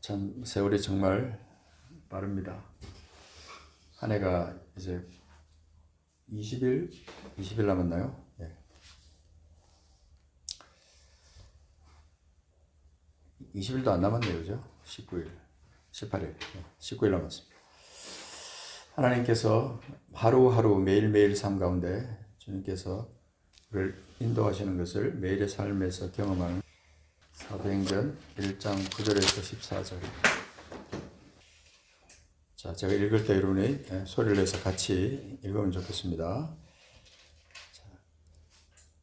참 세월이 정말 빠릅니다. 한 해가 이제 20일 남았나요? 예. 20일도 안 남았네요. 그죠? 19일, 18일, 19일 남았습니다. 하나님께서 하루하루 매일매일 삶 가운데 주님께서 우리를 인도하시는 것을 매일의 삶에서 경험하는 사도행전 1장 9절에서 14절. 자, 제가 읽을 때 여러분이 소리를 내서 같이 읽으면 좋겠습니다. 자,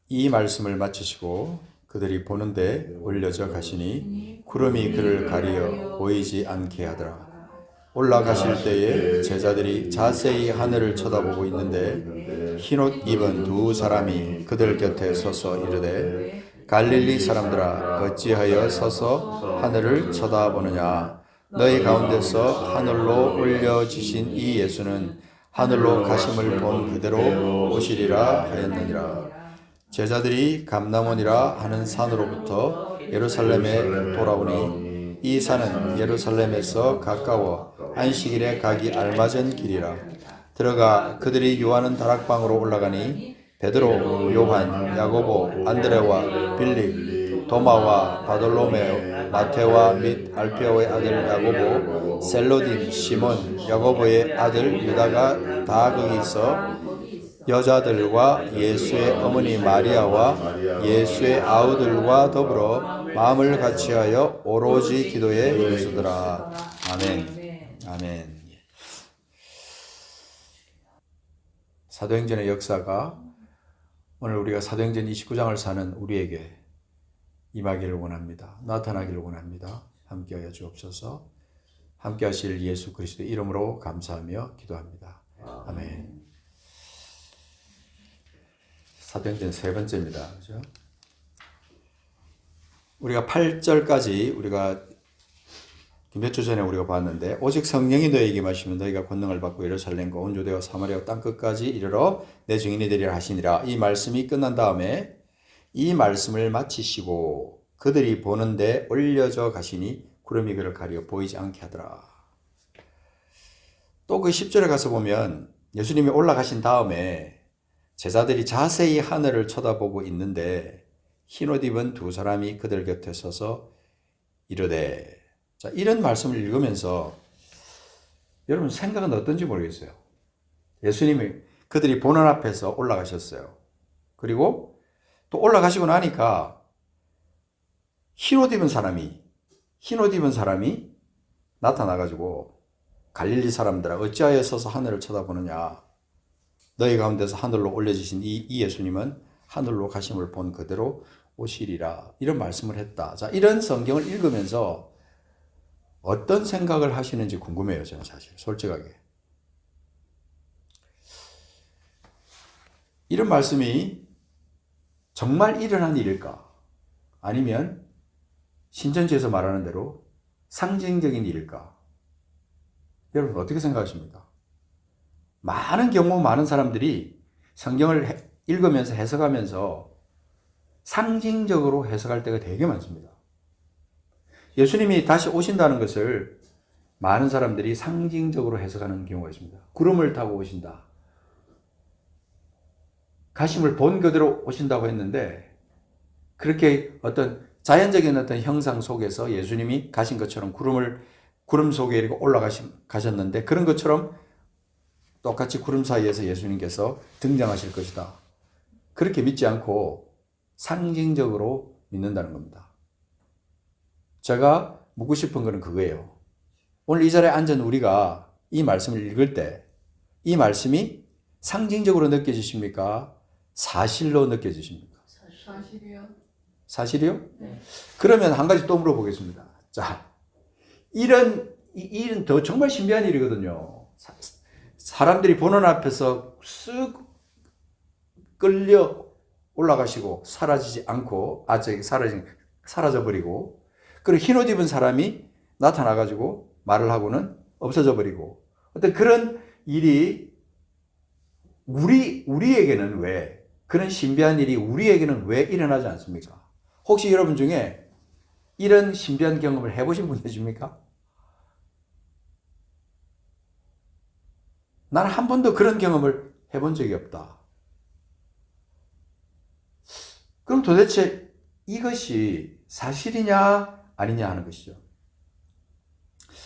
이 말씀을 마치시고 그들이 보는데 올려져 가시니 구름이 그를 가리어 보이지 않게 하더라. 올라가실 때에 제자들이 자세히 하늘을 쳐다보고 있는데 흰옷 입은 두 사람이 그들 곁에 서서 이르되 갈릴리 사람들아 어찌하여 서서 하늘을 쳐다보느냐. 너희 가운데서 하늘로 올려지신 이 예수는 하늘로 가심을 본 그대로 오시리라 하였느니라. 제자들이 감람원이라 하는 산으로부터 예루살렘에 돌아오니 이 산은 예루살렘에서 가까워 안식일에 가기 알맞은 길이라. 들어가 그들이 요하는 다락방으로 올라가니 베드로, 요한, 야고보, 안드레와 빌립, 도마와 바돌로메오, 마테와 및 알페오의 아들 야고보, 셀로딘, 시몬, 야고보의 아들 유다가 다 거기 있어 여자들과 예수의 어머니 마리아와 예수의 아우들과 더불어 마음을 같이하여 오로지 기도에 힘쓰더라. 아멘. 아멘. 사도행전의 역사가 오늘 우리가 사도행전 29장을 사는 우리에게 임하기를 원합니다. 나타나기를 원합니다. 함께하여 주옵소서. 함께하실 예수 그리스도의 이름으로 감사하며 기도합니다. 아멘. 사도행전 세 번째입니다. 그죠? 우리가 8절까지 우리가 몇 주 전에 우리가 봤는데 오직 성령이 너희에게 마시면 너희가 권능을 받고 예루살렘과 온 유대와 사마리아 땅 끝까지 이르러 내 증인이 되리라 하시니라. 이 말씀이 끝난 다음에 이 말씀을 마치시고 그들이 보는데 올려져 가시니 구름이 그를 가리어 보이지 않게 하더라. 또 그 10절에 가서 보면 예수님이 올라가신 다음에 제자들이 자세히 하늘을 쳐다보고 있는데 흰옷 입은 두 사람이 그들 곁에 서서 이르되. 자, 이런 말씀을 읽으면서 여러분 생각은 어떤지 모르겠어요. 예수님이 그들이 보는 앞에서 올라가셨어요. 그리고 또 올라가시고 나니까 흰옷 입은 사람이 나타나가지고 갈릴리 사람들아 어찌하여 서서 하늘을 쳐다보느냐. 너희 가운데서 하늘로 올려지신 이 예수님은 하늘로 가심을 본 그대로 오시리라. 이런 말씀을 했다. 자, 이런 성경을 읽으면서 어떤 생각을 하시는지 궁금해요. 저는 사실 솔직하게. 이런 말씀이 정말 일어난 일일까? 아니면 신천지에서 말하는 대로 상징적인 일일까? 여러분 어떻게 생각하십니까? 많은 경우 많은 사람들이 성경을 읽으면서 해석하면서 상징적으로 해석할 때가 되게 많습니다. 예수님이 다시 오신다는 것을 많은 사람들이 상징적으로 해석하는 경우가 있습니다. 구름을 타고 오신다. 가심을 본 그대로 오신다고 했는데 그렇게 어떤 자연적인 어떤 형상 속에서 예수님이 가신 것처럼 구름 속에 이렇게 올라가셨는데 그런 것처럼 똑같이 구름 사이에서 예수님께서 등장하실 것이다. 그렇게 믿지 않고 상징적으로 믿는다는 겁니다. 제가 묻고 싶은 것은 그거예요. 오늘 이 자리에 앉은 우리가 이 말씀을 읽을 때 이 말씀이 상징적으로 느껴지십니까? 사실로 느껴지십니까? 사실이요. 사실이요? 네. 그러면 한 가지 또 물어보겠습니다. 자, 일은 더 정말 신비한 일이거든요. 사람들이 보는 앞에서 쓱 끌려 올라가시고 사라지지 않고 사라져버리고 그리고 흰옷 입은 사람이 나타나가지고 말을 하고는 없어져 버리고 어떤 그런 일이 우리에게는 왜 그런 신비한 일이 우리에게는 왜 일어나지 않습니까? 혹시 여러분 중에 이런 신비한 경험을 해보신 분 계십니까? 나는 한 번도 그런 경험을 해본 적이 없다. 그럼 도대체 이것이 사실이냐 아니냐 하는 것이죠.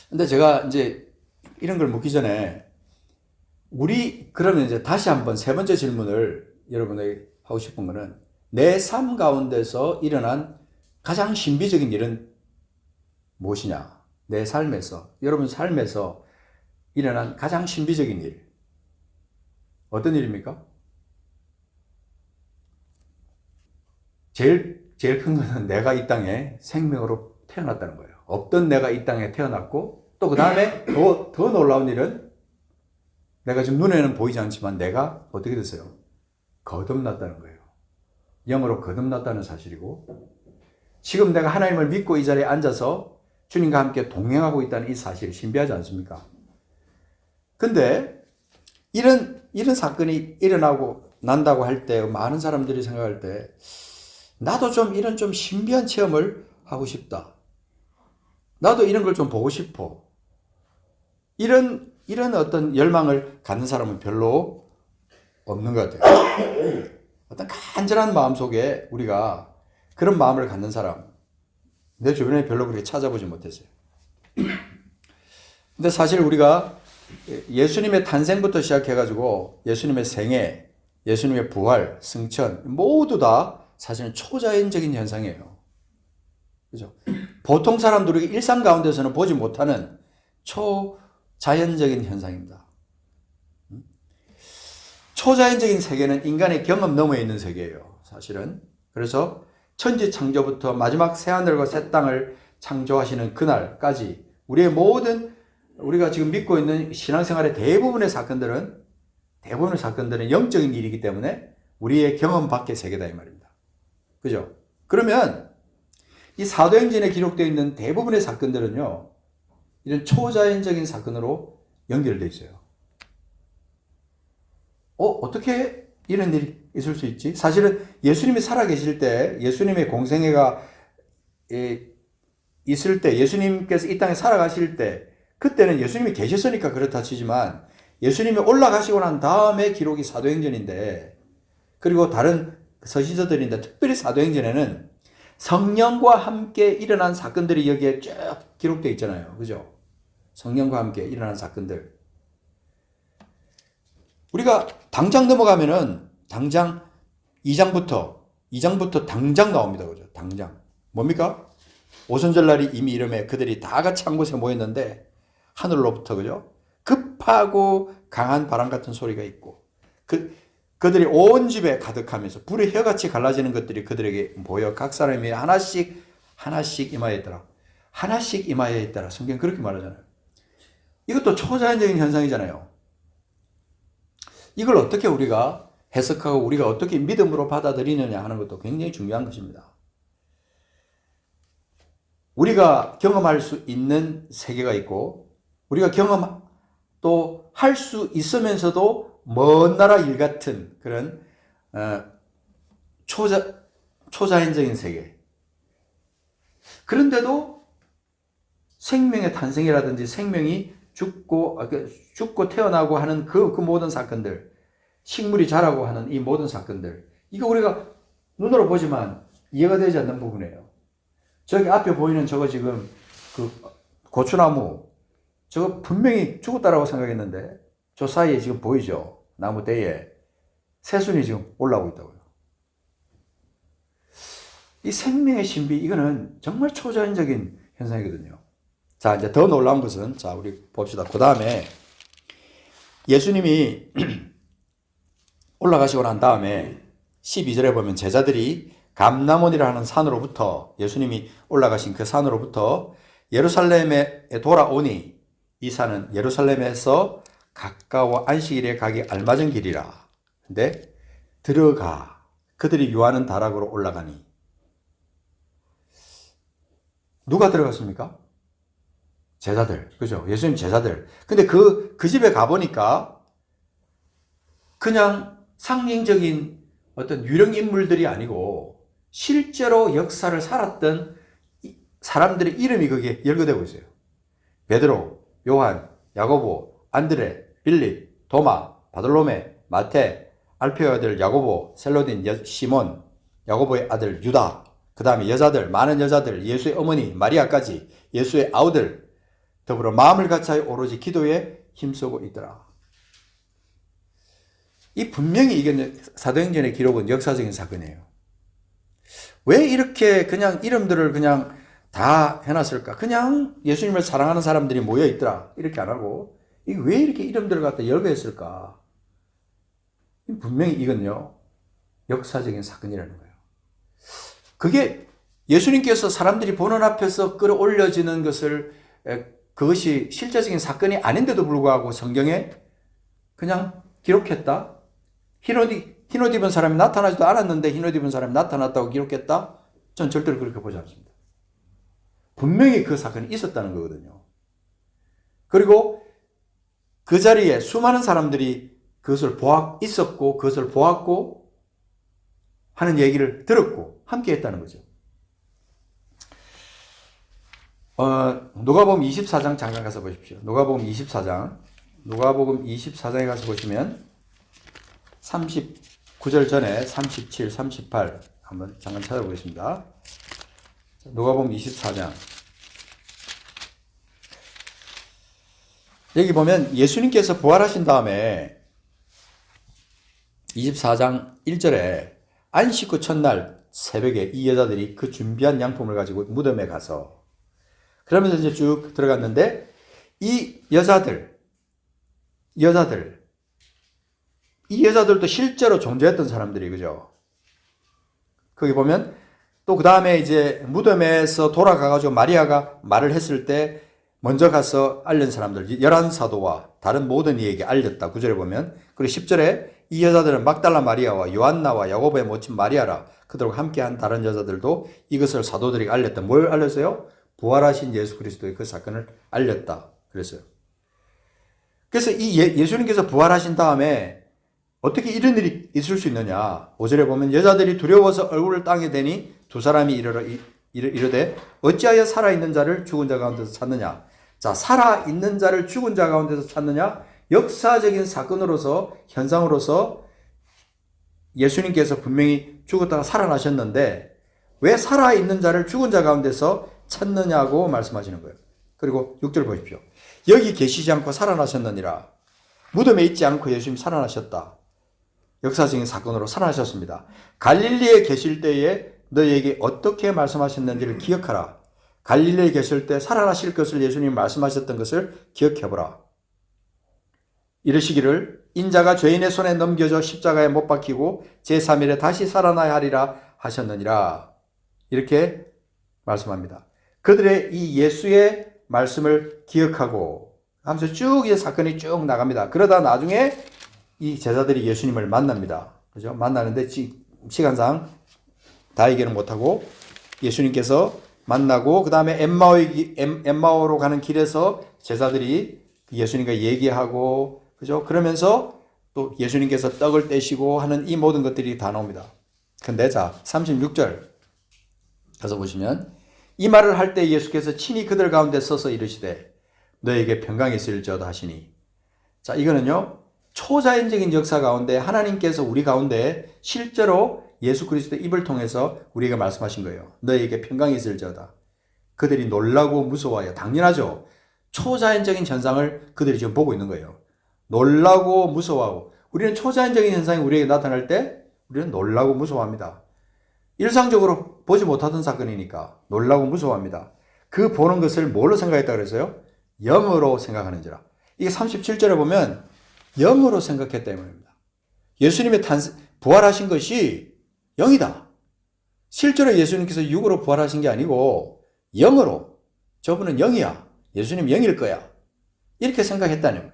근데 제가 이제 이런 걸 묻기 전에 그러면 이제 다시 한번 세 번째 질문을 여러분에게 하고 싶은 거는 내 삶 가운데서 일어난 가장 신비적인 일은 무엇이냐? 내 삶에서, 여러분 삶에서 일어난 가장 신비적인 일. 어떤 일입니까? 제일 큰 것은 내가 이 땅에 생명으로 태어났다는 거예요. 없던 내가 이 땅에 태어났고, 또 그 다음에 더 놀라운 일은 내가 지금 눈에는 보이지 않지만 내가 어떻게 됐어요? 거듭났다는 거예요. 영으로 거듭났다는 사실이고, 지금 내가 하나님을 믿고 이 자리에 앉아서 주님과 함께 동행하고 있다는 이 사실 신비하지 않습니까? 근데 이런 사건이 일어나고 난다고 할 때 많은 사람들이 생각할 때 나도 좀 이런 좀 신비한 체험을 하고 싶다. 나도 이런 걸 좀 보고 싶어. 이런 어떤 열망을 갖는 사람은 별로 없는 것 같아요. 어떤 간절한 마음 속에 우리가 그런 마음을 갖는 사람, 내 주변에 별로 그렇게 찾아보지 못했어요. 근데 사실 우리가 예수님의 탄생부터 시작해가지고 예수님의 생애, 예수님의 부활, 승천, 모두 다 사실은 초자연적인 현상이에요. 그죠? 보통 사람들이 일상 가운데서는 보지 못하는 초자연적인 현상입니다. 초자연적인 세계는 인간의 경험 너머에 있는 세계예요. 사실은. 그래서 천지 창조부터 마지막 새하늘과 새 땅을 창조하시는 그날까지 우리의 모든 우리가 지금 믿고 있는 신앙생활의 대부분의 사건들은 영적인 일이기 때문에 우리의 경험 밖의 세계다 이 말입니다. 그죠? 그러면 이 사도행전에 기록되어 있는 대부분의 사건들은요, 이런 초자연적인 사건으로 연결되어 있어요. 어떻게 이런 일이 있을 수 있지? 사실은 예수님이 살아계실 때, 예수님의 공생애가 있을 때, 예수님께서 이 땅에 살아가실 때, 그때는 예수님이 계셨으니까 그렇다 치지만, 예수님이 올라가시고 난 다음에 기록이 사도행전인데, 그리고 다른 서신서들인데, 특별히 사도행전에는 성령과 함께 일어난 사건들이 여기에 쭉 기록되어 있잖아요. 그죠? 성령과 함께 일어난 사건들. 우리가 당장 넘어가면은 당장 2장부터 당장 나옵니다. 그죠? 당장. 뭡니까? 오순절날이 이미 이름에 그들이 다 같이 한 곳에 모였는데 하늘로부터 그죠? 급하고 강한 바람 같은 소리가 있고 그들이 온 집에 가득하면서 불의 혀같이 갈라지는 것들이 그들에게 보여 각 사람이 하나씩 임하여 있더라. 하나씩 임하여 있더라. 성경 그렇게 말하잖아요. 이것도 초자연적인 현상이잖아요. 이걸 어떻게 우리가 해석하고 우리가 어떻게 믿음으로 받아들이느냐 하는 것도 굉장히 중요한 것입니다. 우리가 경험할 수 있는 세계가 있고 우리가 경험 또 할 수 있으면서도 먼 나라 일 같은 그런 초자연적인 세계. 그런데도 생명의 탄생이라든지 생명이 죽고 태어나고 하는 그 모든 사건들, 식물이 자라고 하는 이 모든 사건들, 이거 우리가 눈으로 보지만 이해가 되지 않는 부분이에요. 저기 앞에 보이는 저거 지금 그 고추나무, 저거 분명히 죽었다라고 생각했는데 저 사이에 지금 보이죠? 나무 대에 새순이 지금 올라오고 있다고요. 이 생명의 신비, 이거는 정말 초자연적인 현상이거든요. 자, 이제 더 놀라운 것은, 자, 우리 봅시다. 그 다음에 예수님이 올라가시고 난 다음에 12절에 보면 제자들이 감람원이라 하는 산으로부터, 예수님이 올라가신 그 산으로부터 예루살렘에 돌아오니 이 산은 예루살렘에서 가까워 안식일에 가기 알맞은 길이라. 근데 그들이 유하는 다락으로 올라가니 누가 들어갔습니까? 제자들. 그죠? 예수님 제자들. 근데 그 집에 가보니까 그냥 상징적인 어떤 유령 인물들이 아니고 실제로 역사를 살았던 사람들의 이름이 거기에 열거되고 있어요. 베드로, 요한, 야고보, 안드레, 빌립, 도마, 바돌로메, 마테, 알페오의 아들 야고보, 셀로딘, 시몬, 야고보의 아들 유다, 그 다음에 여자들, 많은 여자들, 예수의 어머니 마리아까지, 예수의 아우들, 더불어 마음을 같이하여 오로지 기도에 힘쓰고 있더라. 이 분명히 이게 사도행전의 기록은 역사적인 사건이에요. 왜 이렇게 그냥 이름들을 그냥 다 해놨을까? 그냥 예수님을 사랑하는 사람들이 모여 있더라. 이렇게 안 하고, 이게 왜 이렇게 이름들을 갖다 열거했을까? 분명히 이건요, 역사적인 사건이라는 거예요. 그게 예수님께서 사람들이 보는 앞에서 끌어올려지는 것을, 그것이 실제적인 사건이 아닌데도 불구하고 성경에 그냥 기록했다? 흰 옷 입은 사람이 나타나지도 않았는데 흰 옷 입은 사람이 나타났다고 기록했다? 전 절대로 그렇게 보지 않습니다. 분명히 그 사건이 있었다는 거거든요. 그리고 그 자리에 수많은 사람들이 그것을 있었고 그것을 보았고 하는 얘기를 들었고 함께 했다는 거죠. 누가복음 24장 잠깐 가서 보십시오. 누가복음 24장에 가서 보시면 39절 전에 37, 38 한번 잠깐 찾아보겠습니다. 누가복음 24장. 여기 보면 예수님께서 부활하신 다음에 24장 1절에 안식 후 첫날 새벽에 이 여자들이 그 준비한 양품을 가지고 무덤에 가서 그러면서 이제 쭉 들어갔는데 이 여자들도 실제로 존재했던 사람들이 그죠? 거기 보면 또 그 다음에 이제 무덤에서 돌아가가지고 마리아가 말을 했을 때 먼저 가서 알린 사람들 11사도와 다른 모든 이에게 알렸다. 9절에 보면 그리고 10절에 이 여자들은 막달라 마리아와 요한나와 야고보의 모친 마리아라 그들과 함께한 다른 여자들도 이것을 사도들에게 알렸다. 뭘 알렸어요? 부활하신 예수 그리스도의 그 사건을 알렸다. 그랬어요. 그래서 이 예수님께서 부활하신 다음에 어떻게 이런 일이 있을 수 있느냐. 5절에 보면 여자들이 두려워서 얼굴을 땅에 대니 두 사람이 이르되 어찌하여 살아있는 자를 죽은 자 가운데서 찾느냐. 자, 살아있는 자를 죽은 자 가운데서 찾느냐. 역사적인 사건으로서 현상으로서 예수님께서 분명히 죽었다가 살아나셨는데 왜 살아있는 자를 죽은 자 가운데서 찾느냐고 말씀하시는 거예요. 그리고 6절 보십시오. 여기 계시지 않고 살아나셨느니라. 무덤에 있지 않고 예수님이 살아나셨다. 역사적인 사건으로 살아나셨습니다. 갈릴리에 계실 때에 너희에게 어떻게 말씀하셨는지를 기억하라. 갈릴리에 계실 때 살아나실 것을 예수님이 말씀하셨던 것을 기억해보라. 이르시기를 인자가 죄인의 손에 넘겨져 십자가에 못 박히고 제3일에 다시 살아나야 하리라 하셨느니라. 이렇게 말씀합니다. 그들의 이 예수의 말씀을 기억하고 하면서 쭉 이 사건이 쭉 나갑니다. 그러다 나중에 이 제자들이 예수님을 만납니다. 그죠? 만나는데 시간상 다 얘기는 못하고 예수님께서 만나고 그 다음에 엠마오로 가는 길에서 제자들이 예수님과 얘기하고 그죠? 그러면서 또 예수님께서 떡을 떼시고 하는 이 모든 것들이 다 나옵니다. 근데 자 36절 가서 보시면 이 말을 할 때 예수께서 친히 그들 가운데 서서 이르시되 너에게 평강이 있을지어다 하시니 자 이거는요 초자연적인 역사 가운데 하나님께서 우리 가운데 실제로 예수 그리스도의 입을 통해서 우리에게 말씀하신 거예요. 너에게 평강이 있을지어다. 그들이 놀라고 무서워하여 당연하죠. 초자연적인 현상을 그들이 지금 보고 있는 거예요. 놀라고 무서워하고 우리는 초자연적인 현상이 우리에게 나타날 때 우리는 놀라고 무서워합니다. 일상적으로 보지 못하던 사건이니까 놀라고 무서워합니다. 그 보는 것을 뭘로 생각했다 그랬어요? 영으로 생각하는지라. 이게 37절에 보면 영으로 생각했다 이 말입니다. 예수님의 부활하신 것이 영이다. 실제로 예수님께서 육으로 부활하신 게 아니고 영으로 저분은 영이야. 예수님 영일 거야. 이렇게 생각했다는 거예요.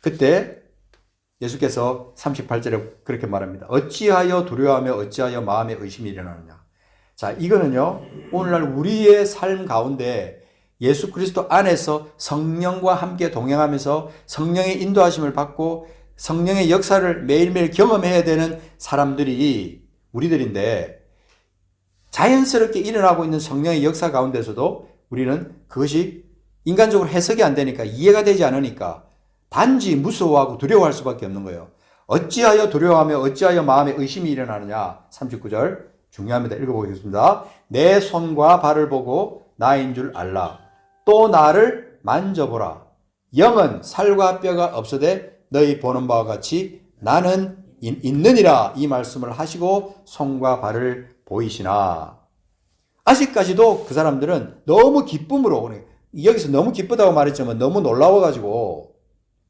그때 예수께서 38절에 그렇게 말합니다. 어찌하여 두려워하며 어찌하여 마음에 의심이 일어나느냐. 자, 이거는요. 오늘날 우리의 삶 가운데 예수 그리스도 안에서 성령과 함께 동행하면서 성령의 인도하심을 받고 성령의 역사를 매일매일 경험해야 되는 사람들이 우리들인데 자연스럽게 일어나고 있는 성령의 역사 가운데서도 우리는 그것이 인간적으로 해석이 안 되니까, 이해가 되지 않으니까 단지 무서워하고 두려워할 수밖에 없는 거예요. 어찌하여 두려워하며 어찌하여 마음에 의심이 일어나느냐. 39절 중요합니다. 읽어보겠습니다. 내 손과 발을 보고 나인 줄 알라. 또 나를 만져보라. 영은 살과 뼈가 없으되 너희 보는 바와 같이 나는 있느니라. 이 말씀을 하시고 손과 발을 보이시나. 아직까지도 그 사람들은 너무 기쁨으로, 여기서 너무 기쁘다고 말했지만 너무 놀라워가지고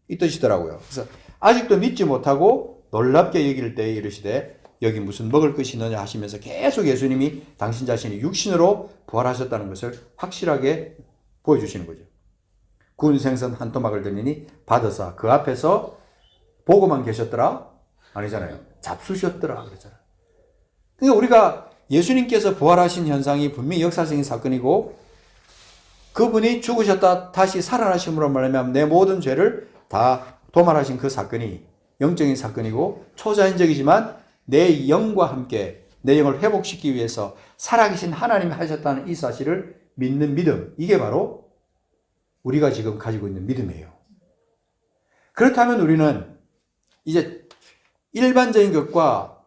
이 뜻이더라고요. 그래서 아직도 믿지 못하고 놀랍게 여길 때에 이르시되 여기 무슨 먹을 것이 있느냐 하시면서 계속 예수님이 당신 자신이 육신으로 부활하셨다는 것을 확실하게 보여주시는 거죠. 구운 생선 한 토막을 드리니 받으사 그 앞에서 보고만 계셨더라? 아니잖아요. 잡수셨더라 그랬잖아요. 그러니까 우리가 예수님께서 부활하신 현상이 분명히 역사적인 사건이고, 그분이 죽으셨다 다시 살아나심으로 말하면 내 모든 죄를 다 도말하신 그 사건이 영적인 사건이고, 초자연적이지만 내 영과 함께 내 영을 회복시키기 위해서 살아계신 하나님이 하셨다는 이 사실을 믿는 믿음, 이게 바로 우리가 지금 가지고 있는 믿음이에요. 그렇다면 우리는 이제 일반적인 것과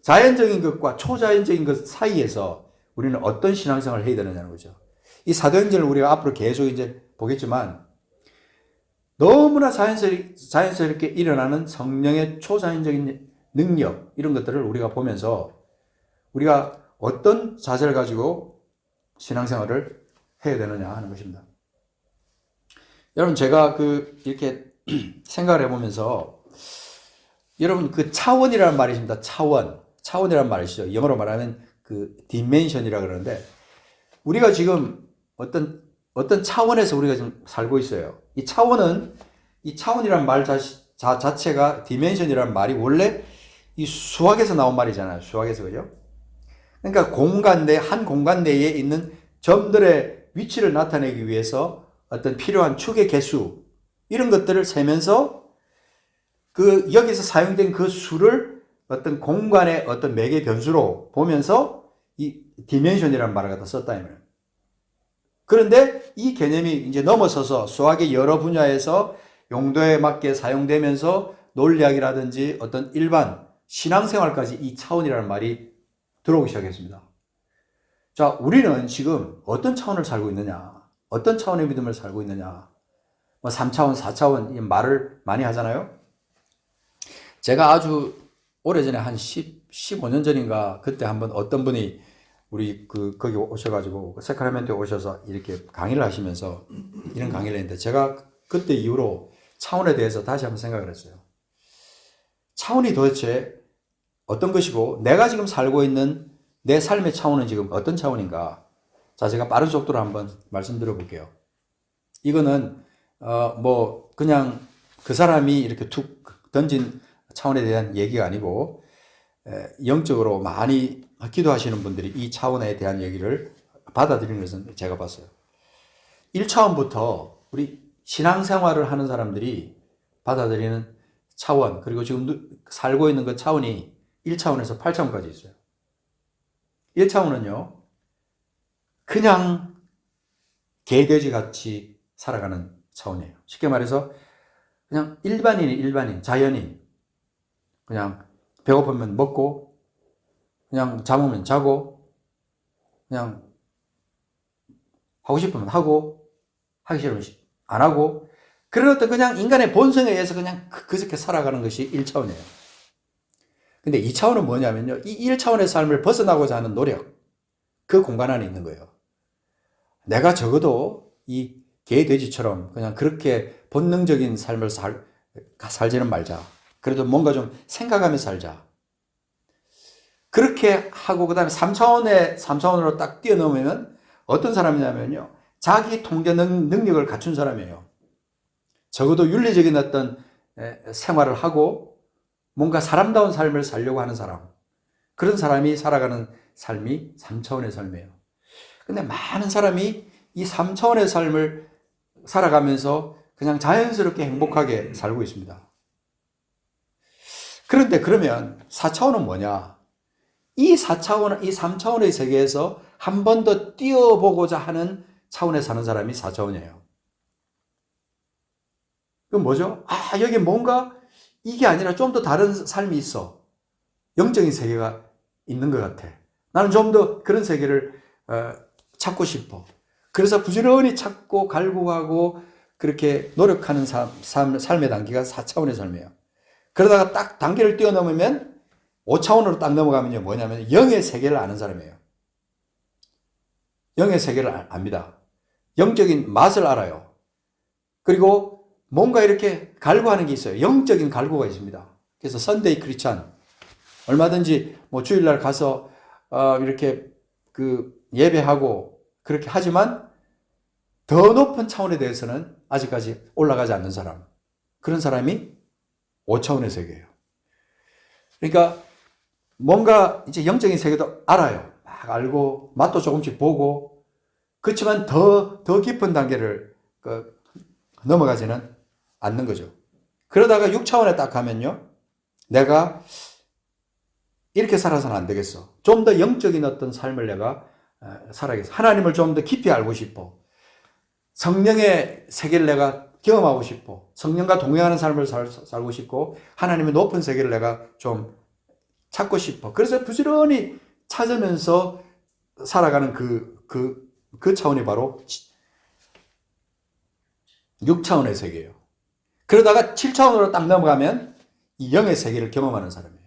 자연적인 것과 초자연적인 것 사이에서 우리는 어떤 신앙생활을 해야 되느냐는 거죠. 이 사도행전을 우리가 앞으로 계속 이제 보겠지만, 너무나 자연스럽게 일어나는 성령의 초자연적인 능력, 이런 것들을 우리가 보면서 우리가 어떤 자세를 가지고 신앙생활을 해야 되느냐 하는 것입니다. 여러분, 제가 이렇게 생각을 해보면서, 여러분, 그 차원이라는 말이 있습니다. 차원이라는 말이시죠. 영어로 말하면 dimension이라고 그러는데, 우리가 지금 어떤 차원에서 우리가 지금 살고 있어요. 이 차원이라는 말 자체가 dimension이라는 말이 원래 이 수학에서 나온 말이잖아요. 수학에서, 그죠? 그러니까 한 공간 내에 있는 점들의 위치를 나타내기 위해서 어떤 필요한 축의 개수, 이런 것들을 세면서 여기서 사용된 그 수를 어떤 공간의 어떤 매개 변수로 보면서 이 디멘션이라는 말을 갖다 썼다. 그런데 이 개념이 이제 넘어서서 수학의 여러 분야에서 용도에 맞게 사용되면서 논리학이라든지 어떤 일반 신앙생활까지 이 차원이라는 말이 들어오기 시작했습니다. 자, 우리는 지금 어떤 차원을 살고 있느냐? 어떤 차원의 믿음을 살고 있느냐? 3차원, 4차원 이 말을 많이 하잖아요. 제가 아주 오래전에 한 15년 전인가 그때 한번 어떤 분이 우리 거기 오셔가지고 세크라멘토에 오셔서 이렇게 강의를 하시면서 이런 강의를 했는데, 제가 그때 이후로 차원에 대해서 다시 한번 생각을 했어요. 차원이 도대체 어떤 것이고, 내가 지금 살고 있는 내 삶의 차원은 지금 어떤 차원인가? 자, 제가 빠른 속도로 한번 말씀드려 볼게요. 이거는 그냥 그 사람이 이렇게 툭 던진 차원에 대한 얘기가 아니고, 영적으로 많이 기도하시는 분들이 이 차원에 대한 얘기를 받아들이는 것은 제가 봤어요. 1차원부터 우리 신앙생활을 하는 사람들이 받아들이는 차원, 그리고 지금 살고 있는 그 차원이 1차원에서 8차원까지 있어요. 1차원은요, 그냥 개돼지 같이 살아가는 차원이에요. 쉽게 말해서 그냥 일반인, 자연인. 그냥 배고프면 먹고, 그냥 잠으면 자고, 그냥 하고 싶으면 하고, 하기 싫으면 안 하고, 그런 어떤 그냥 인간의 본성에 의해서 그냥 그렇게 살아가는 것이 1차원이에요. 근데 2차원은 뭐냐면요, 이 1차원의 삶을 벗어나고자 하는 노력, 그 공간 안에 있는 거예요. 내가 적어도 이 개, 돼지처럼 그냥 그렇게 본능적인 삶을 살지는 말자. 그래도 뭔가 좀 생각하며 살자. 그렇게 하고, 그 다음에 3차원으로 딱 뛰어넘으면 어떤 사람이냐면요, 자기 통제 능력을 갖춘 사람이에요. 적어도 윤리적인 어떤 생활을 하고 뭔가 사람다운 삶을 살려고 하는 사람. 그런 사람이 살아가는 삶이 3차원의 삶이에요. 근데 많은 사람이 이 3차원의 삶을 살아가면서 그냥 자연스럽게 행복하게 살고 있습니다. 그런데 그러면 4차원은 뭐냐? 이 4차원, 이 3차원의 세계에서 한 번 더 뛰어보고자 하는 차원에 사는 사람이 4차원이에요. 그건 뭐죠? 아, 여기 뭔가 이게 아니라 좀 더 다른 삶이 있어. 영적인 세계가 있는 것 같아. 나는 좀 더 그런 세계를 찾고 싶어. 그래서 부지런히 찾고 갈구하고 그렇게 노력하는 삶의 단계가 4차원의 삶이에요. 그러다가 딱 단계를 뛰어넘으면 5차원으로 딱 넘어가면 뭐냐면 영의 세계를 아는 사람이에요. 영의 세계를 압니다. 영적인 맛을 알아요. 그리고 뭔가 이렇게 갈구하는 게 있어요. 영적인 갈구가 있습니다. 그래서 선데이 크리스찬 얼마든지 뭐 주일날 가서 이렇게 그 예배하고 그렇게 하지만 더 높은 차원에 대해서는 아직까지 올라가지 않는 사람, 그런 사람이 5차원의 세계예요. 그러니까 뭔가 이제 영적인 세계도 알아요. 막 알고 맛도 조금씩 보고 그렇지만 더 깊은 단계를 넘어가지는 않는 거죠. 그러다가 6차원에 딱 가면요, 내가 이렇게 살아서는 안 되겠어. 좀 더 영적인 어떤 삶을 내가 살아야겠어. 하나님을 좀 더 깊이 알고 싶어. 성령의 세계를 내가 경험하고 싶어. 성령과 동행하는 삶을 살고 싶고 하나님의 높은 세계를 내가 좀 찾고 싶어. 그래서 부지런히 찾으면서 살아가는 그 차원이 바로 6차원의 세계예요. 그러다가 7차원으로 딱 넘어가면 이 영의 세계를 경험하는 사람이에요.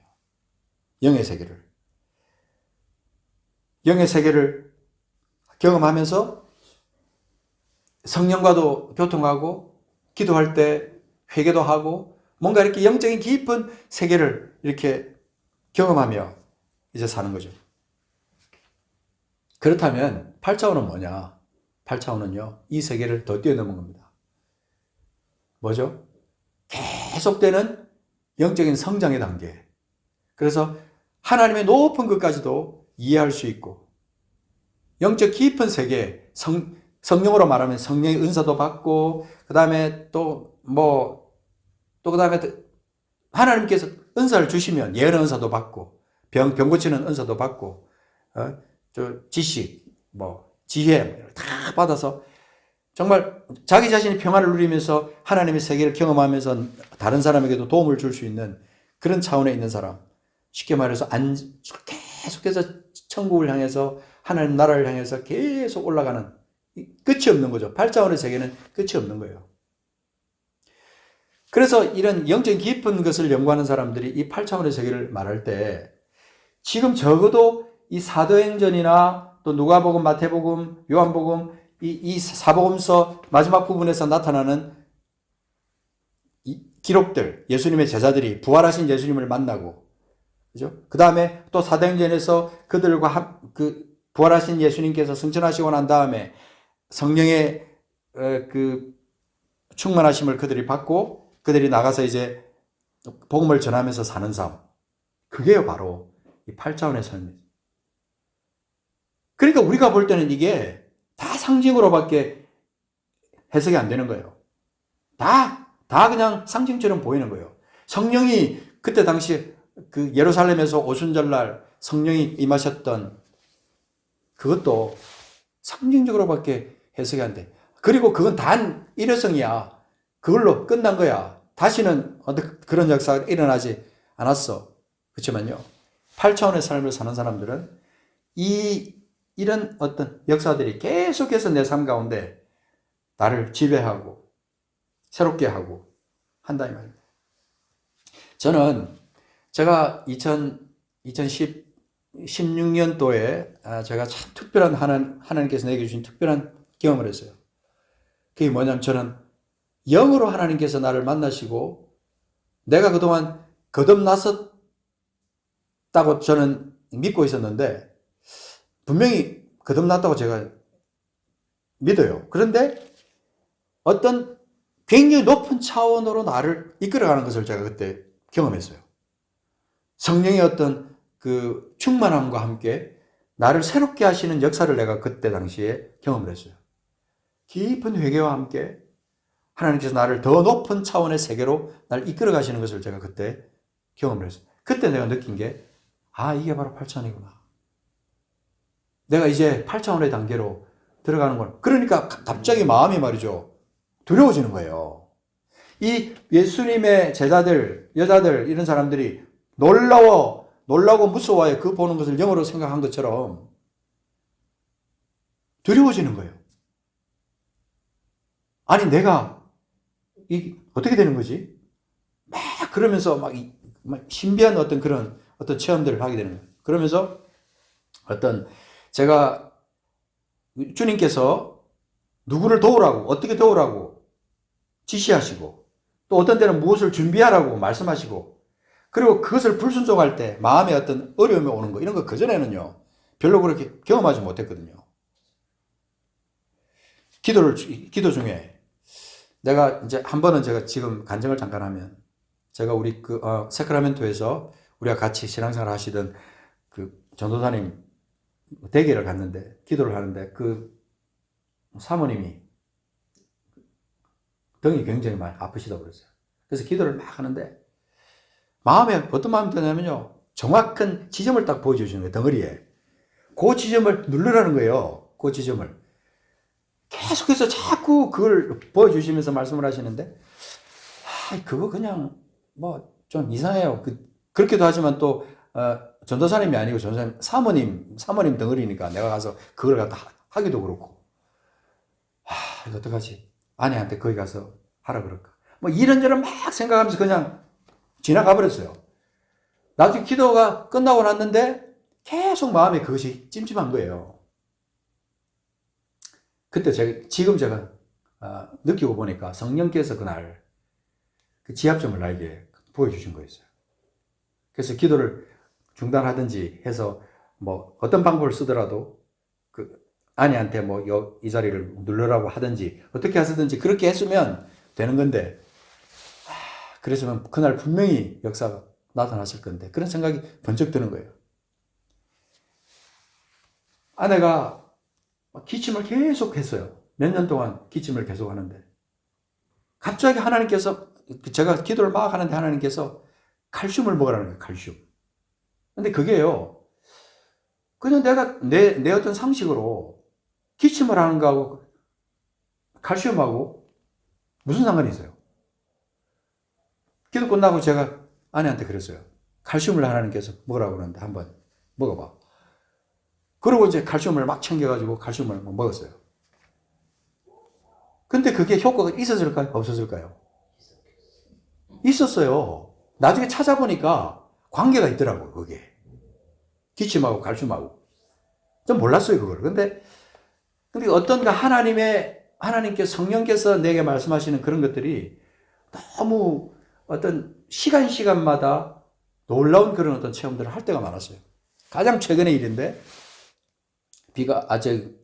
영의 세계를. 영의 세계를 경험하면서 성령과도 교통하고 기도할 때 회개도 하고 뭔가 이렇게 영적인 깊은 세계를 이렇게 경험하며 이제 사는 거죠. 그렇다면 8차원은 뭐냐? 8차원은요, 이 세계를 더 뛰어넘은 겁니다. 뭐죠? 계속되는 영적인 성장의 단계. 그래서 하나님의 높은 것까지도 이해할 수 있고 영적 깊은 세계, 성령으로 말하면 성령의 은사도 받고 그 다음에 그 다음에 하나님께서 은사를 주시면 예언 은사도 받고 병 고치는 은사도 받고 지식, 지혜 다 받아서 정말 자기 자신이 평안을 누리면서 하나님의 세계를 경험하면서 다른 사람에게도 도움을 줄 수 있는 그런 차원에 있는 사람. 쉽게 말해서 계속해서 천국을 향해서 하나님 나라를 향해서 계속 올라가는 끝이 없는 거죠. 8차원의 세계는 끝이 없는 거예요. 그래서 이런 영적인 깊은 것을 연구하는 사람들이 이 8차원의 세계를 말할 때 지금 적어도 이 사도행전이나 또 누가복음, 마태복음, 요한복음 이 사복음서 마지막 부분에서 나타나는 이 기록들, 예수님의 제자들이 부활하신 예수님을 만나고 그죠? 그 다음에 또 사도행전에서 그들과 부활하신 예수님께서 승천하시고 난 다음에 성령의 그 충만하심을 그들이 받고 그들이 나가서 이제 복음을 전하면서 사는 삶. 그게 바로 이 8차원의 삶이죠. 그러니까 우리가 볼 때는 이게 다 상징으로밖에 해석이 안 되는 거예요. 다 그냥 상징처럼 보이는 거예요. 성령이 그때 당시 그 예루살렘에서 오순절날 성령이 임하셨던 그것도 상징적으로밖에 해석이 안 돼. 그리고 그건 단 일회성이야. 그걸로 끝난 거야. 다시는 그런 역사가 일어나지 않았어. 그렇지만요, 8차원의 삶을 사는 사람들은 이런 어떤 역사들이 계속해서 내 삶 가운데 나를 지배하고 새롭게 하고 한다 이 말입니다. 저는 제가 2016년도에 제가 참 특별한 하나님께서 내게 주신 특별한 경험을 했어요. 그게 뭐냐면 저는 영으로 하나님께서 나를 만나시고 내가 그동안 거듭났었다고 저는 믿고 있었는데 분명히 거듭났다고 제가 믿어요. 그런데 어떤 굉장히 높은 차원으로 나를 이끌어가는 것을 제가 그때 경험했어요. 성령의 어떤 그 충만함과 함께 나를 새롭게 하시는 역사를 내가 그때 당시에 경험을 했어요. 깊은 회개와 함께 하나님께서 나를 더 높은 차원의 세계로 나를 이끌어 가시는 것을 제가 그때 경험을 했어요. 그때 내가 느낀 게 아, 이게 바로 8차원이구나. 내가 이제 8차원의 단계로 들어가는 걸. 그러니까 갑자기 마음이 말이죠. 두려워지는 거예요. 이 예수님의 제자들, 여자들, 이런 사람들이 놀라고 무서워해. 그 보는 것을 영어로 생각한 것처럼 두려워지는 거예요. 아니, 내가 어떻게 되는 거지? 막 그러면서 막 신비한 그런 체험들을 하게 되는 거예요. 그러면서 제가 주님께서 누구를 도우라고, 어떻게 도우라고 지시하시고, 또 어떤 때는 무엇을 준비하라고 말씀하시고, 그리고 그것을 불순종할 때 마음에 어려움이 오는 거, 이런 거 그전에는요, 별로 그렇게 경험하지 못했거든요. 기도 중에 내가 이제 한 번은 제가 지금 간증을 잠깐 하면, 제가 우리 세크라멘토에서 우리가 같이 신앙생활 하시던 그 전도사님 대기를 갔는데, 기도를 하는데, 그 사모님이 등이 굉장히 많이 아프시다 그랬어요. 그래서 기도를 막 하는데, 어떤 마음이 드냐면요, 정확한 지점을 딱 보여주시는 거예요, 덩어리에. 그 지점을 누르라는 거예요. 그 지점을. 계속해서 자꾸 그걸 보여주시면서 말씀을 하시는데, 그거 그냥 좀 이상해요. 그렇게도 하지만 또 전도사님이 아니고 사모님 덩어리니까 내가 가서 그걸 갖다 하기도 그렇고, 이거 어떡하지? 아내한테 거기 가서 하라 그럴까? 이런저런 막 생각하면서 그냥 지나가 버렸어요. 나중에 기도가 끝나고 났는데 계속 마음에 그것이 찜찜한 거예요. 그때 지금 제가 느끼고 보니까 성령께서 그날 그 지압점을 나에게 보여주신 거였어요. 그래서 기도를 중단하든지 해서 어떤 방법을 쓰더라도 그 아내한테 이 자리를 누르라고 하든지 어떻게 하든지 그렇게 했으면 되는 건데, 그랬으면 그날 분명히 역사가 나타났을 건데, 그런 생각이 번쩍 드는 거예요. 아내가 기침을 계속 했어요. 몇 년 동안 기침을 계속 하는데, 갑자기 하나님께서, 제가 기도를 막 하는데 하나님께서 칼슘을 먹으라는 거예요, 칼슘. 근데 그게요, 그냥 내가 내 어떤 상식으로 기침을 하는 거하고 칼슘하고 무슨 상관이 있어요? 기도 끝나고 제가 아내한테 그랬어요. 칼슘을 하나님께서 먹으라고 그러는데 한번 먹어봐. 그러고 이제 칼슘을 막 챙겨가지고 칼슘을 먹었어요. 근데 그게 효과가 있었을까요? 없었을까요? 있었어요. 나중에 찾아보니까 관계가 있더라고요, 그게. 기침하고 칼슘하고. 좀 몰랐어요, 그걸. 근데 어떤가 하나님께 성령께서 내게 말씀하시는 그런 것들이 너무 시간마다 놀라운 그런 어떤 체험들을 할 때가 많았어요. 가장 최근의 일인데,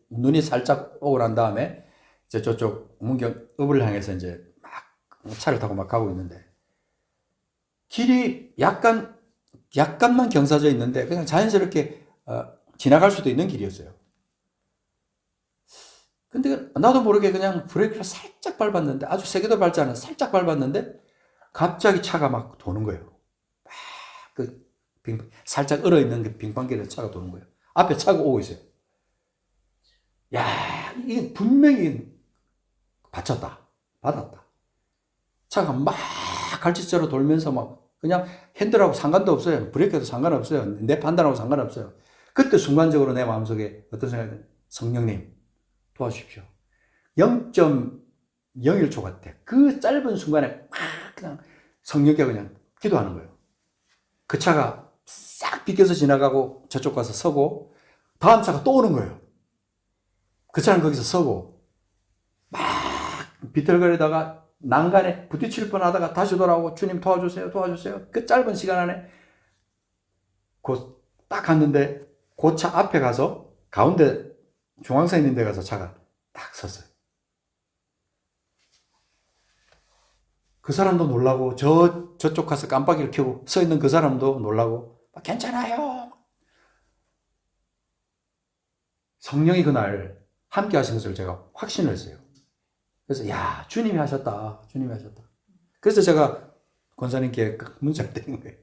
눈이 살짝 오고 난 다음에, 이제 저쪽 문경읍을 향해서 이제 막 차를 타고 막 가고 있는데, 길이 약간만 경사져 있는데, 그냥 자연스럽게 지나갈 수도 있는 길이었어요. 근데 나도 모르게 그냥 브레이크를 살짝 밟았는데, 아주 세게도 밟지 않아 살짝 밟았는데, 갑자기 차가 막 도는 거예요. 살짝 얼어있는 그 빙판길에 차가 도는 거예요. 앞에 차가 오고 있어요. 야, 이게 분명히 받았다. 차가 막 갈치자로 돌면서 막 그냥 핸들하고 상관도 없어요. 브레이크도 상관없어요. 내 판단하고 상관없어요. 그때 순간적으로 내 마음속에 어떤 생각이 들어요? 성령님, 도와주십시오. 0.01초 같아. 그 짧은 순간에 막 그냥 성령께 그냥 기도하는 거예요. 그 차가 싹 비껴서 지나가고 저쪽 가서 서고, 다음 차가 또 오는 거예요. 그 차는 거기서 서고, 막 비틀거리다가 난간에 부딪힐 뻔 하다가 다시 돌아오고, 주님 도와주세요. 그 짧은 시간 안에 딱 갔는데, 그 차 앞에 가서 가운데 중앙선 있는 데 가서 차가 딱 섰어요. 그 사람도 놀라고, 저쪽 가서 깜빡이를 켜고 서 있는 그 사람도 놀라고, 괜찮아요. 성령이 그날 함께 하신 것을 제가 확신을 했어요. 그래서 주님이 하셨다. 그래서 제가 권사님께 문자를 드린 거예요.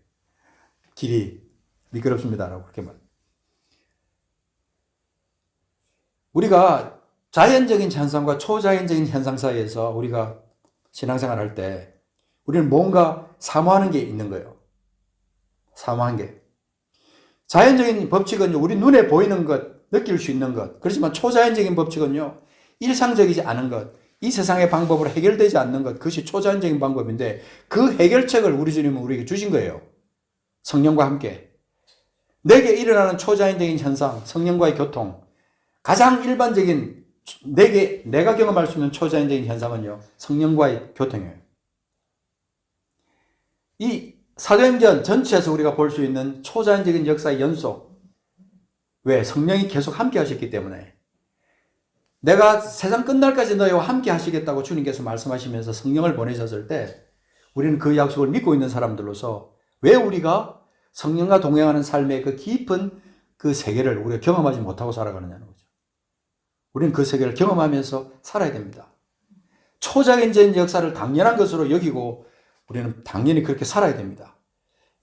길이 미끄럽습니다라고 그렇게 말. 우리가 자연적인 현상과 초자연적인 현상 사이에서 우리가 신앙생활 할 때 우리는 뭔가 사모하는 게 있는 거예요. 사모한 게. 자연적인 법칙은요, 우리 눈에 보이는 것, 느낄 수 있는 것. 그렇지만 초자연적인 법칙은요, 일상적이지 않은 것, 이 세상의 방법으로 해결되지 않는 것, 그것이 초자연적인 방법인데 그 해결책을 우리 주님은 우리에게 주신 거예요. 성령과 함께. 내게 일어나는 초자연적인 현상, 성령과의 교통, 가장 일반적인 내가 경험할 수 있는 초자연적인 현상은요, 성령과의 교통이에요. 이 사도행전 전체에서 우리가 볼 수 있는 초자연적인 역사의 연속. 왜? 성령이 계속 함께 하셨기 때문에. 내가 세상 끝날까지 너희와 함께 하시겠다고 주님께서 말씀하시면서 성령을 보내셨을 때 우리는 그 약속을 믿고 있는 사람들로서 왜 우리가 성령과 동행하는 삶의 그 깊은 그 세계를 우리가 경험하지 못하고 살아가느냐는 거죠. 우리는 그 세계를 경험하면서 살아야 됩니다. 초자연적인 역사를 당연한 것으로 여기고 우리는 당연히 그렇게 살아야 됩니다.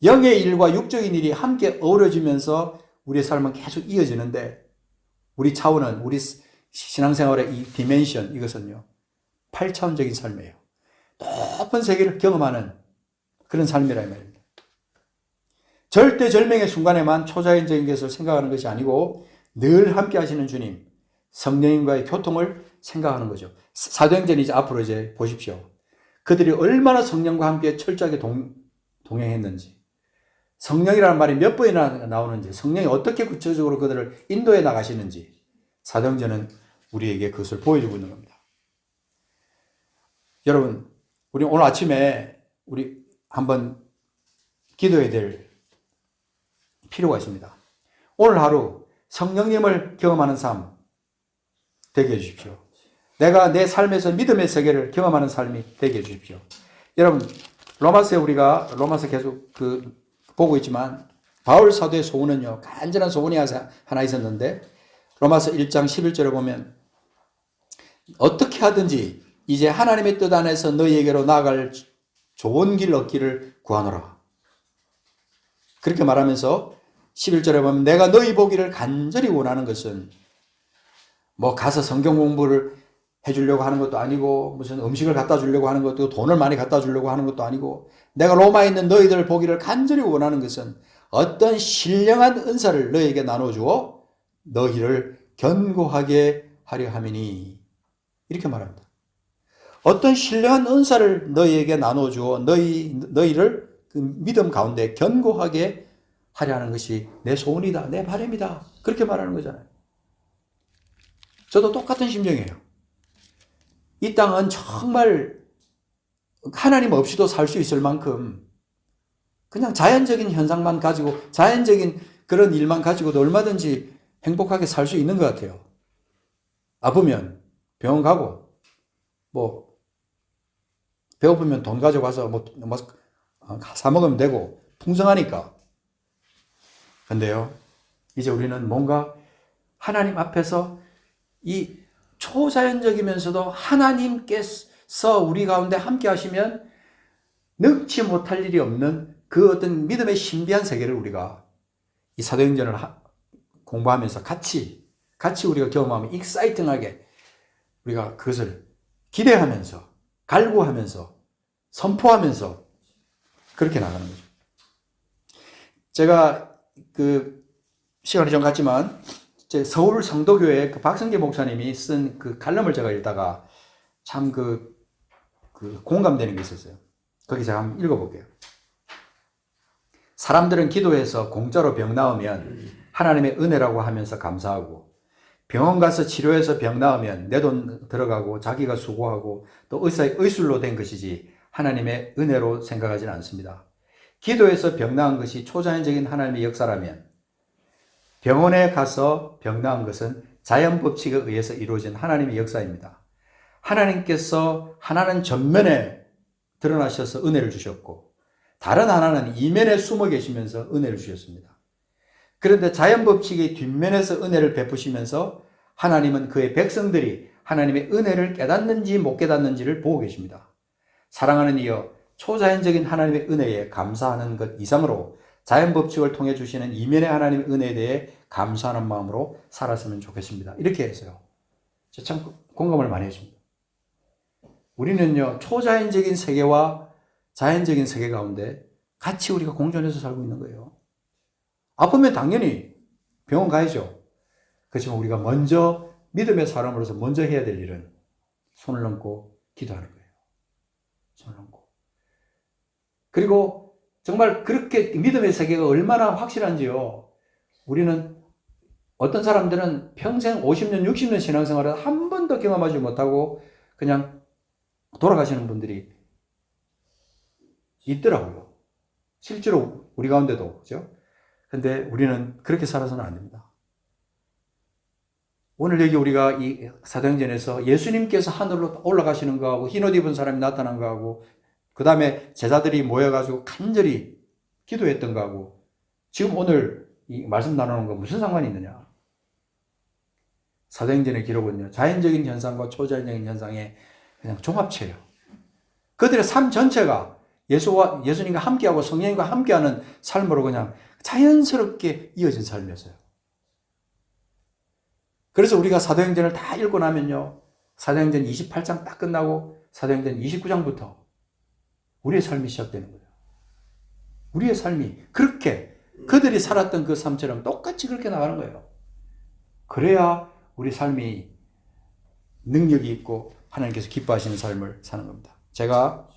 영의 일과 육적인 일이 함께 어우러지면서 우리의 삶은 계속 이어지는데 우리 차원은 우리 신앙생활의 이 디멘션 이것은요 8차원적인 삶이에요. 높은 세계를 경험하는 그런 삶이라 이 말입니다. 절대절명의 순간에만 초자연적인 것을 생각하는 것이 아니고 늘 함께 하시는 주님 성령님과의 교통을 생각하는 거죠. 사도행전이 이제 앞으로 이제 보십시오. 그들이 얼마나 성령과 함께 철저하게 동행했는지, 성령이라는 말이 몇 번이나 나오는지, 성령이 어떻게 구체적으로 그들을 인도해 나가시는지, 사도행전은 우리에게 그것을 보여주고 있는 겁니다. 여러분, 우리 오늘 아침에 우리 한번 기도해야 될 필요가 있습니다. 오늘 하루 성령님을 경험하는 삶 되게 해주십시오. 내가 내 삶에서 믿음의 세계를 경험하는 삶이 되게 해주십시오. 여러분, 로마서에 우리가 로마서 계속 보고 있지만 바울 사도의 소원은요, 간절한 소원이 하나 있었는데 로마서 1장 11절에 보면 어떻게 하든지 이제 하나님의 뜻 안에서 너희에게로 나아갈 좋은 길 얻기를 구하노라. 그렇게 말하면서 11절에 보면 내가 너희 보기를 간절히 원하는 것은 뭐 가서 성경 공부를 해주려고 하는 것도 아니고 무슨 음식을 갖다 주려고 하는 것도 돈을 많이 갖다 주려고 하는 것도 아니고 내가 로마에 있는 너희들 보기를 간절히 원하는 것은 어떤 신령한 은사를 너희에게 나눠주어 너희를 견고하게 하려 함이니 이렇게 말합니다. 어떤 신령한 은사를 너희에게 나눠주어 너희를 그 믿음 가운데 견고하게 하려 하는 것이 내 소원이다, 내 바람이다 그렇게 말하는 거잖아요. 저도 똑같은 심정이에요. 이 땅은 정말 하나님 없이도 살 수 있을 만큼 그냥 자연적인 현상만 가지고 자연적인 그런 일만 가지고도 얼마든지 행복하게 살 수 있는 것 같아요. 아프면 병원 가고 뭐 배고프면 돈 가져가서 뭐 사 먹으면 되고 풍성하니까. 근데요 이제 우리는 뭔가 하나님 앞에서 이 초자연적이면서도 하나님께서 우리 가운데 함께 하시면 능치 못할 일이 없는 그 어떤 믿음의 신비한 세계를 우리가 이 사도행전을 공부하면서 같이 우리가 경험하면 익사이팅하게 우리가 그것을 기대하면서 갈구하면서 선포하면서 그렇게 나가는 거죠. 제가 시간이 좀 갔지만 서울 성도교회 박성계 목사님이 쓴 그 칼럼을 제가 읽다가 참 공감되는 게 있었어요. 거기 제가 한번 읽어볼게요. 사람들은 기도해서 공짜로 병 나으면 하나님의 은혜라고 하면서 감사하고 병원 가서 치료해서 병 나으면 내 돈 들어가고 자기가 수고하고 또 의사의 의술로 된 것이지 하나님의 은혜로 생각하지는 않습니다. 기도해서 병 나은 것이 초자연적인 하나님의 역사라면 병원에 가서 병 나은 것은 자연 법칙에 의해서 이루어진 하나님의 역사입니다. 하나님께서 하나는 전면에 드러나셔서 은혜를 주셨고 다른 하나는 이면에 숨어 계시면서 은혜를 주셨습니다. 그런데 자연 법칙의 뒷면에서 은혜를 베푸시면서 하나님은 그의 백성들이 하나님의 은혜를 깨닫는지 못 깨닫는지를 보고 계십니다. 사랑하는 이여 초자연적인 하나님의 은혜에 감사하는 것 이상으로 자연 법칙을 통해 주시는 이면의 하나님의 은혜에 대해 감사하는 마음으로 살았으면 좋겠습니다. 이렇게 해서요. 참 공감을 많이 해줍니다. 우리는요, 초자연적인 세계와 자연적인 세계 가운데 같이 우리가 공존해서 살고 있는 거예요. 아프면 당연히 병원 가야죠. 그렇지만 우리가 먼저 믿음의 사람으로서 먼저 해야 될 일은 손을 얹고 기도하는 거예요. 손을 얹고. 그리고 정말 그렇게 믿음의 세계가 얼마나 확실한지요. 우리는 어떤 사람들은 평생 50년, 60년 신앙생활을 한 번도 경험하지 못하고 그냥 돌아가시는 분들이 있더라고요. 실제로 우리 가운데도, 그죠? 근데 우리는 그렇게 살아서는 안 됩니다. 오늘 여기 우리가 이 사도행전에서 예수님께서 하늘로 올라가시는 거하고 흰옷 입은 사람이 나타난 거하고 그 다음에 제자들이 모여가지고 간절히 기도했던 거하고 지금 오늘 이 말씀 나누는 거 무슨 상관이 있느냐? 사도행전의 기록은요, 자연적인 현상과 초자연적인 현상의 그냥 종합체예요. 그들의 삶 전체가 예수님과 함께하고 성령님과 함께하는 삶으로 그냥 자연스럽게 이어진 삶이었어요. 그래서 우리가 사도행전을 다 읽고 나면요, 사도행전 28장 딱 끝나고 사도행전 29장부터 우리의 삶이 시작되는 거예요. 우리의 삶이 그렇게 그들이 살았던 그 삶처럼 똑같이 그렇게 나가는 거예요. 그래야 우리 삶이 능력이 있고 하나님께서 기뻐하시는 삶을 사는 겁니다. 제가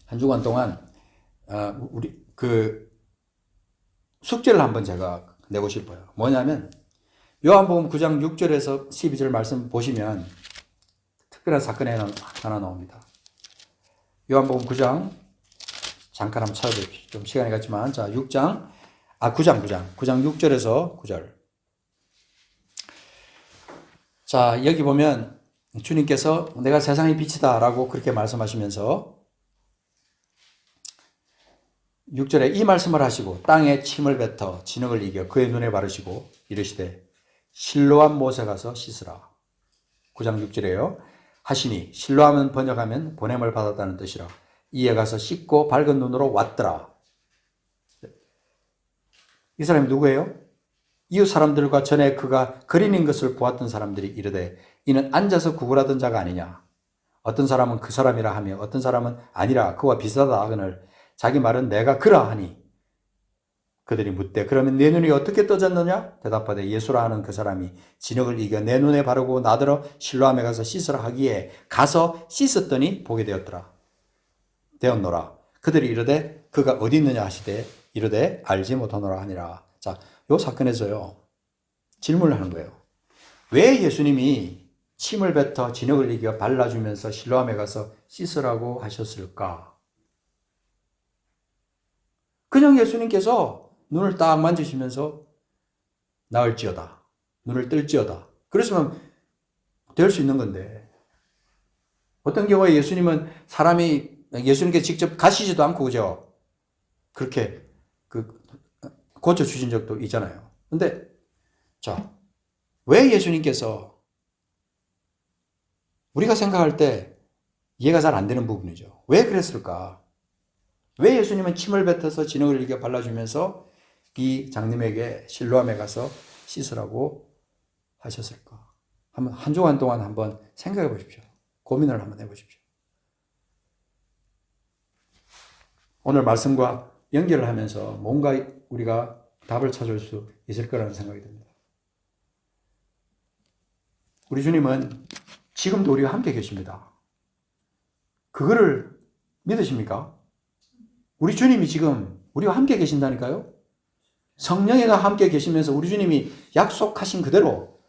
한 주간 동안 우리 그 숙제를 한번 제가 내고 싶어요. 뭐냐면 요한복음 9장 6절에서 12절 말씀 보시면 특별한 사건이 하나 나옵니다. 요한복음 9장 잠깐 한번 찾아보십시오. 좀 시간이 갔지만 자 9장 6절에서 9절. 자 여기 보면 주님께서 내가 세상의 빛이다 라고 그렇게 말씀하시면서 6절에 이 말씀을 하시고 땅에 침을 뱉어 진흙을 이겨 그의 눈에 바르시고 이르시되 실로암 못에 가서 씻으라. 9장 6절에요. 하시니 실로암은 번역하면 보냄을 받았다는 뜻이라. 이에 가서 씻고 밝은 눈으로 왔더라. 이 사람이 누구예요? 이웃 사람들과 전에 그가 거린인 것을 보았던 사람들이 이르되 이는 앉아서 구걸하던 자가 아니냐. 어떤 사람은 그 사람이라 하며 어떤 사람은 아니라 그와 비슷하다 하거늘 자기 말은 내가 그라 하니 그들이 묻되 그러면 내 눈이 어떻게 떠졌느냐? 대답하되 예수라 하는 그 사람이 진흙을 이겨 내 눈에 바르고 나더러 실로암에 가서 씻으라 하기에 가서 씻었더니 보게 되었노라. 그들이 이르되 그가 어디 있느냐 하시되 이르되 알지 못하노라 하니라. 자, 요 사건에서요 질문을 하는 거예요. 왜 예수님이 침을 뱉어 진흙을 이겨 발라주면서 실로암에 가서 씻으라고 하셨을까? 그냥 예수님께서 눈을 딱 만지시면서 나을지어다. 눈을 뜰지어다. 그랬으면 될 수 있는 건데 어떤 경우에 예수님은 예수님께 직접 가시지도 않고 그죠? 그렇게 고쳐주신 적도 있잖아요. 근데 자, 왜 예수님께서 우리가 생각할 때 이해가 잘 안 되는 부분이죠. 왜 그랬을까? 왜 예수님은 침을 뱉어서 진흙을 이겨 발라주면서 이 장님에게 실로암에 가서 씻으라고 하셨을까? 한 주간 동안 한번 생각해 보십시오. 고민을 한번 해보십시오. 오늘 말씀과 연결을 하면서 뭔가 우리가 답을 찾을 수 있을 거라는 생각이 듭니다. 우리 주님은 지금도 우리와 함께 계십니다. 그거를 믿으십니까? 우리 주님이 지금 우리와 함께 계신다니까요? 성령이가 함께 계시면서 우리 주님이 약속하신 그대로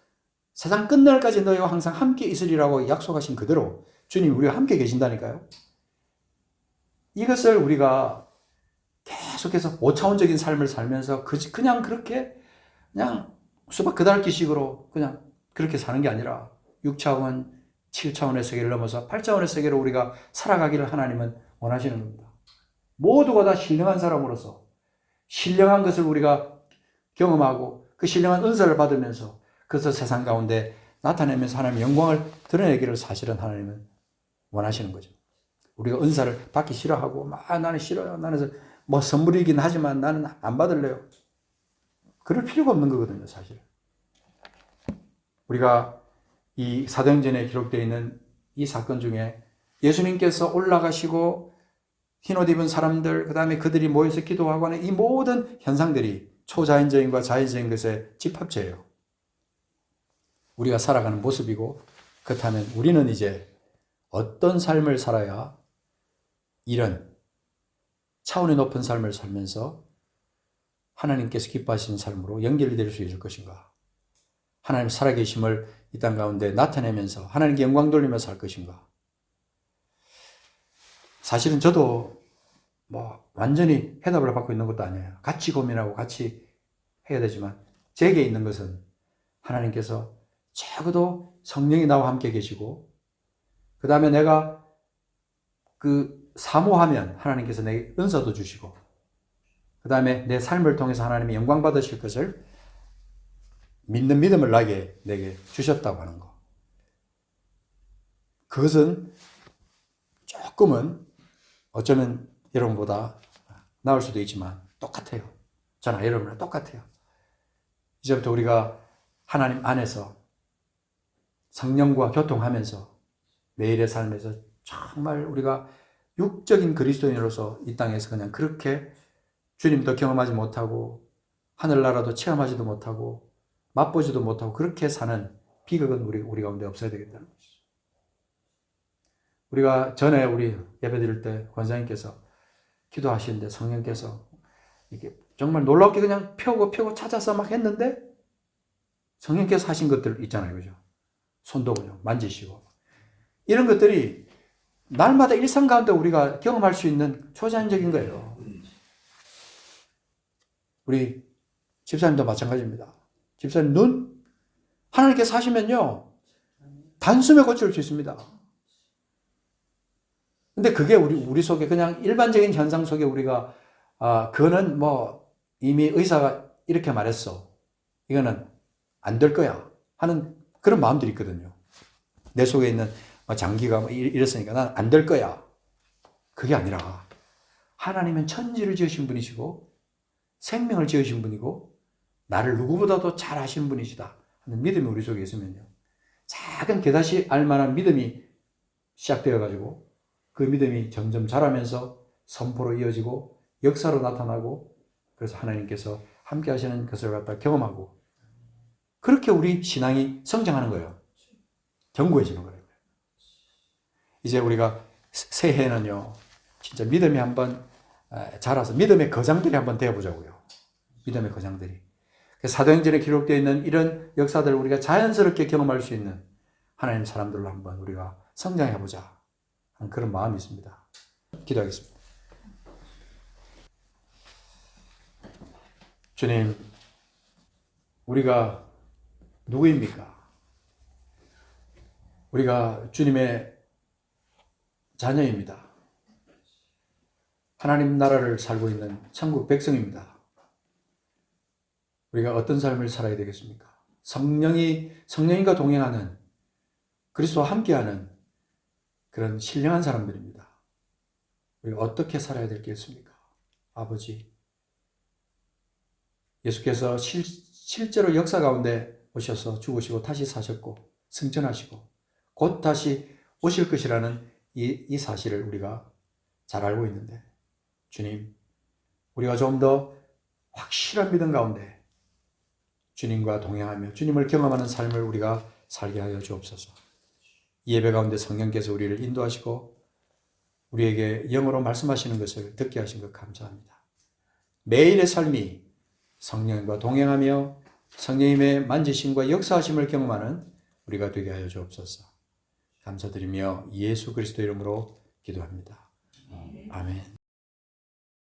세상 끝날까지 너희와 항상 함께 있으리라고 약속하신 그대로 주님이 우리와 함께 계신다니까요? 이것을 우리가 계속해서 5차원적인 삶을 살면서 그냥 그렇게 그냥 수박 그달기식으로 그냥 그렇게 사는 게 아니라 6차원, 7차원의 세계를 넘어서 8차원의 세계로 우리가 살아가기를 하나님은 원하시는 겁니다. 모두가 다 신령한 사람으로서 신령한 것을 우리가 경험하고 그 신령한 은사를 받으면서 그것을 세상 가운데 나타내면서 하나님의 영광을 드러내기를 사실은 하나님은 원하시는 거죠. 우리가 은사를 받기 싫어하고 나는 싫어요. 나는 뭐 선물이긴 하지만 나는 안 받을래요. 그럴 필요가 없는 거거든요, 사실. 우리가 이 사도행전에 기록되어 있는 이 사건 중에 예수님께서 올라가시고 흰옷 입은 사람들, 그 다음에 그들이 모여서 기도하고 하는 이 모든 현상들이 초자연적인과 자연적인 것의 집합체예요. 우리가 살아가는 모습이고, 그렇다면 우리는 이제 어떤 삶을 살아야 이런 차원이 높은 삶을 살면서 하나님께서 기뻐하시는 삶으로 연결이 될 수 있을 것인가? 하나님 살아계심을 이 땅 가운데 나타내면서 하나님께 영광 돌리며 살 것인가? 사실은 저도 뭐 완전히 해답을 받고 있는 것도 아니에요. 같이 고민하고 같이 해야 되지만 제게 있는 것은 하나님께서 적어도 성령이 나와 함께 계시고, 그 다음에 내가 그 사모하면 하나님께서 내게 은사도 주시고, 그 다음에 내 삶을 통해서 하나님이 영광 받으실 것을 믿는 믿음을 내게 주셨다고 하는 거. 그것은 조금은 어쩌면 여러분보다 나을 수도 있지만 똑같아요. 저나 여러분은 똑같아요. 이제부터 우리가 하나님 안에서 성령과 교통하면서 매일의 삶에서 정말 우리가 육적인 그리스도인으로서 이 땅에서 그냥 그렇게 주님도 경험하지 못하고 하늘나라도 체험하지도 못하고 맛보지도 못하고 그렇게 사는 비극은 우리 가운데 없어야 되겠다는 것이죠. 우리가 전에 우리 예배드릴 때 권사님께서 기도하시는데 성령께서 이게 정말 놀랍게 그냥 펴고 찾아서 막 했는데 성령께서 하신 것들 있잖아요. 그죠? 손도 그냥 만지시고. 이런 것들이 날마다 일상 가운데 우리가 경험할 수 있는 초자연적인 거예요. 우리 집사님도 마찬가지입니다. 집사님 눈 하나님께서 하시면요 단숨에 고칠 수 있습니다. 근데 그게 우리 속에 그냥 일반적인 현상 속에 우리가 그거는 뭐 이미 의사가 이렇게 말했어. 이거는 안 될 거야 하는 그런 마음들이 있거든요. 내 속에 있는 장기가 이랬으니까 난 안 될 거야. 그게 아니라 하나님은 천지를 지으신 분이시고 생명을 지으신 분이고 나를 누구보다도 잘 아시는 분이시다 하는 믿음이 우리 속에 있으면요. 작은 개다시 알만한 믿음이 시작되어 가지고 그 믿음이 점점 자라면서 선포로 이어지고 역사로 나타나고 그래서 하나님께서 함께 하시는 것을 갖다 경험하고 그렇게 우리 신앙이 성장하는 거예요. 견고해지는 거예요. 이제 우리가 새해는요, 진짜 믿음이 한번 자라서 믿음의 거장들이 한번 되어보자고요. 믿음의 거장들이. 사도행전에 기록되어 있는 이런 역사들을 우리가 자연스럽게 경험할 수 있는 하나님 사람들로 한번 우리가 성장해보자 하는 그런 마음이 있습니다. 기도하겠습니다. 주님, 우리가 누구입니까? 우리가 주님의 자녀입니다. 하나님 나라를 살고 있는 천국 백성입니다. 우리가 어떤 삶을 살아야 되겠습니까? 성령님과 동행하는 그리스도와 함께하는 그런 신령한 사람들입니다. 우리가 어떻게 살아야 되겠습니까? 아버지, 예수께서 실제로 역사 가운데 오셔서 죽으시고 다시 사셨고 승천하시고 곧 다시 오실 것이라는 이 사실을 우리가 잘 알고 있는데 주님, 우리가 좀 더 확실한 믿음 가운데 주님과 동행하며 주님을 경험하는 삶을 우리가 살게 하여 주옵소서. 이 예배 가운데 성령께서 우리를 인도하시고 우리에게 영어로 말씀하시는 것을 듣게 하신 것 감사합니다. 매일의 삶이 성령과 동행하며 성령님의 만지심과 역사하심을 경험하는 우리가 되게 하여 주옵소서. 감사드리며 예수 그리스도 이름으로 기도합니다. 아멘.